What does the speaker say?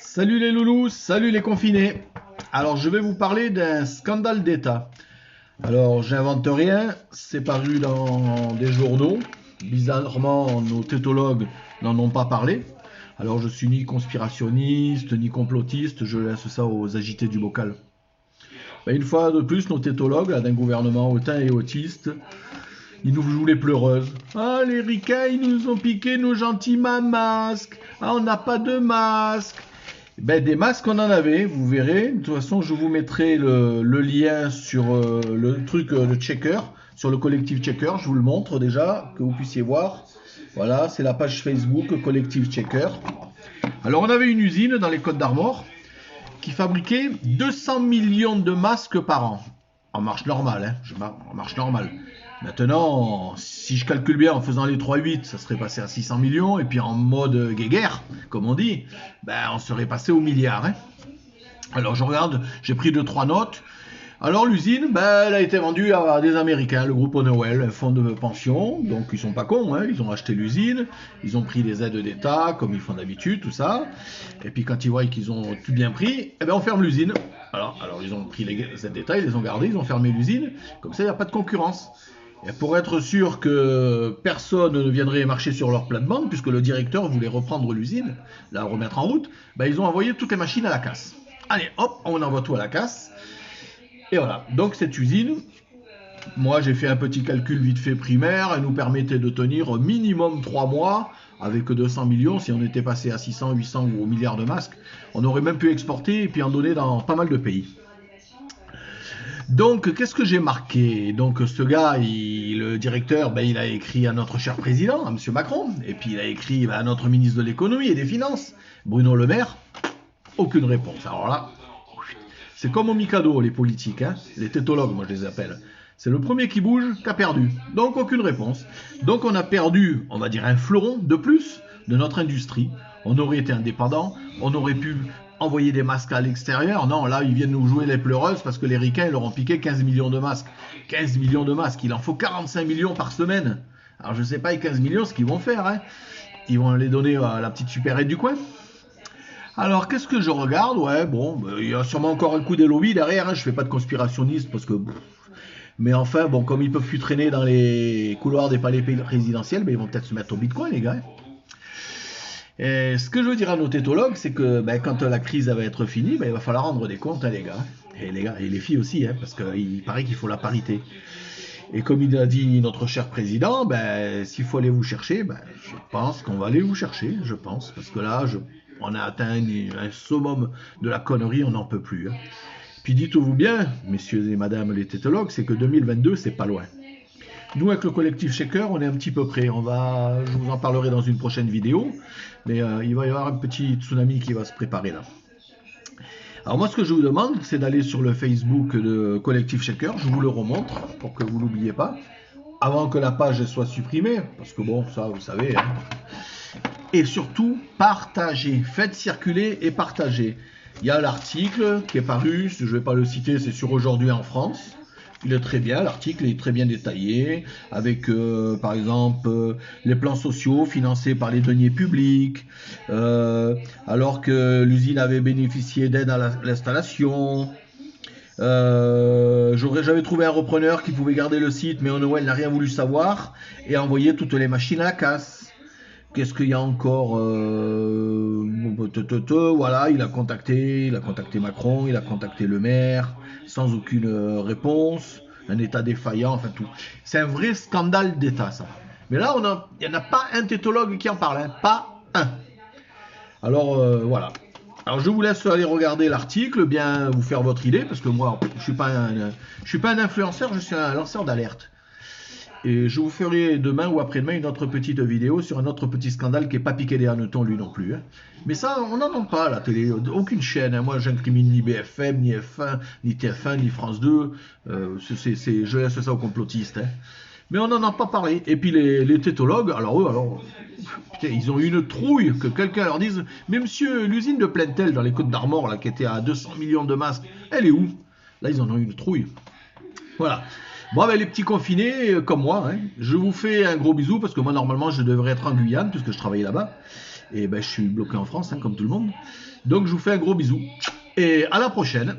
Salut les loulous, salut les confinés. Alors je vais vous parler d'un scandale d'État. Alors j'invente rien, c'est paru dans des journaux. Bizarrement, nos tétologues n'en ont pas parlé. Alors je suis ni conspirationniste, ni complotiste, je laisse ça aux agités du bocal. Une fois de plus, nos tétologues, là, d'un gouvernement hautain et autiste, ils nous jouent les pleureuses. Ah, les ricains, ils nous ont piqué nos gentils masques. Ah, on n'a pas de masques. Des masques, on en avait, vous verrez. De toute façon, je vous mettrai le lien sur le truc, le checker, sur le collectif checker. Je vous le montre déjà, que vous puissiez voir. Voilà, c'est la page Facebook collectif checker. Alors, on avait une usine dans les Côtes d'Armor qui fabriquait 200 millions de masques par an. En marche normale, en marche normale. Maintenant, si je calcule bien en faisant les 3-8, ça serait passé à 600 millions. Et puis en mode guéguerre, comme on dit, on serait passé au milliard. Alors je regarde, j'ai pris 2-3 notes. Alors l'usine, elle a été vendue à des Américains, le groupe Honeywell, un fonds de pension. Donc ils sont pas cons, ils ont acheté l'usine, ils ont pris des aides d'État, comme ils font d'habitude, tout ça. Et puis quand ils voient qu'ils ont tout bien pris, on ferme l'usine. Alors ils ont pris les aides d'État, ils les ont gardées, ils ont fermé l'usine. Comme ça, il n'y a pas de concurrence. Et pour être sûr que personne ne viendrait marcher sur leur plate-bande, puisque le directeur voulait reprendre l'usine, la remettre en route, ils ont envoyé toutes les machines à la casse. Allez, hop, on envoie tout à la casse. Et voilà, donc cette usine, moi j'ai fait un petit calcul vite fait primaire, elle nous permettait de tenir au minimum 3 mois, avec 200 millions, si on était passé à 600, 800 ou au milliard de masques, on aurait même pu exporter et puis en donner dans pas mal de pays. Donc, qu'est-ce que j'ai marqué? Donc, ce gars, le directeur, il a écrit à notre cher président, à M. Macron, et puis il a écrit à notre ministre de l'économie et des finances, Bruno Le Maire. Aucune réponse. Alors là, c'est comme au Mikado, les politiques, les tétologues, moi je les appelle. C'est le premier qui bouge qui a perdu. Donc, aucune réponse. Donc, on a perdu, on va dire, un fleuron de plus de notre industrie. On aurait été indépendant, on aurait pu envoyer des masques à l'extérieur. Non, là, ils viennent nous jouer les pleureuses parce que les ricains, ils leur ont piqué 15 millions de masques. 15 millions de masques, il en faut 45 millions par semaine. Alors, je ne sais pas, les 15 millions, ce qu'ils vont faire. Ils vont les donner à la petite supérette du coin. Alors, qu'est-ce que je regarde? Il y a sûrement encore un coup des lobbies derrière. Je ne fais pas de conspirationniste parce que... Mais enfin, comme ils ne peuvent plus traîner dans les couloirs des palais présidentiels, ils vont peut-être se mettre au bitcoin, les gars. Et ce que je veux dire à nos tétologues, c'est que quand la crise va être finie, il va falloir rendre des comptes, les gars. Et les filles aussi, parce qu'il paraît qu'il faut la parité. Et comme il a dit notre cher président, s'il faut aller vous chercher, je pense qu'on va aller vous chercher, je pense. Parce que là, on a atteint un summum de la connerie, on n'en peut plus. Puis dites-vous bien, messieurs et madame les tétologues, c'est que 2022, c'est pas loin. Nous, avec le collectif Shaker, on est un petit peu près. Je vous en parlerai dans une prochaine vidéo. Mais il va y avoir un petit tsunami qui va se préparer là. Alors moi, ce que je vous demande, c'est d'aller sur le Facebook de collectif Shaker. Je vous le remontre pour que vous l'oubliez pas. Avant que la page soit supprimée. Parce que ça, vous savez. Et surtout, partagez. Faites circuler et partagez. Il y a l'article qui est paru. Je ne vais pas le citer, c'est sur Aujourd'hui en France. Il est très bien, l'article est très bien détaillé, avec par exemple les plans sociaux financés par les deniers publics, alors que l'usine avait bénéficié d'aide à l'installation. J'avais trouvé un repreneur qui pouvait garder le site, mais Honeywell n'a rien voulu savoir et a envoyé toutes les machines à la casse. Qu'est-ce qu'il y a encore Voilà, il a contacté Macron, il a contacté le maire, sans aucune réponse, un état défaillant, enfin tout. C'est un vrai scandale d'État, ça. Mais là, il n'y en a pas un tétologue qui en parle, pas un. Alors, voilà. Alors, je vous laisse aller regarder l'article, bien vous faire votre idée, parce que moi, je suis pas un influenceur, je suis un lanceur d'alerte. Et je vous ferai demain ou après-demain une autre petite vidéo sur un autre petit scandale qui n'est pas piqué des hannetons lui non plus. Mais ça, on n'en entend pas à la télé, aucune chaîne. Moi, j'incrimine ni BFM, ni F1, ni TF1, ni France 2. Je laisse ça aux complotistes. Mais on n'en a pas parlé. Et puis les tétologues, putain, ils ont eu une trouille que quelqu'un leur dise « Mais monsieur, l'usine de Plaintel dans les Côtes d'Armor, là, qui était à 200 millions de masques, elle est où ?» Là, ils en ont eu une trouille. Voilà. Les petits confinés comme moi, je vous fais un gros bisou parce que moi normalement je devrais être en Guyane puisque je travaille là-bas. Et ben, je suis bloqué en France, hein, comme tout le monde. Donc, je vous fais un gros bisou. Et à la prochaine.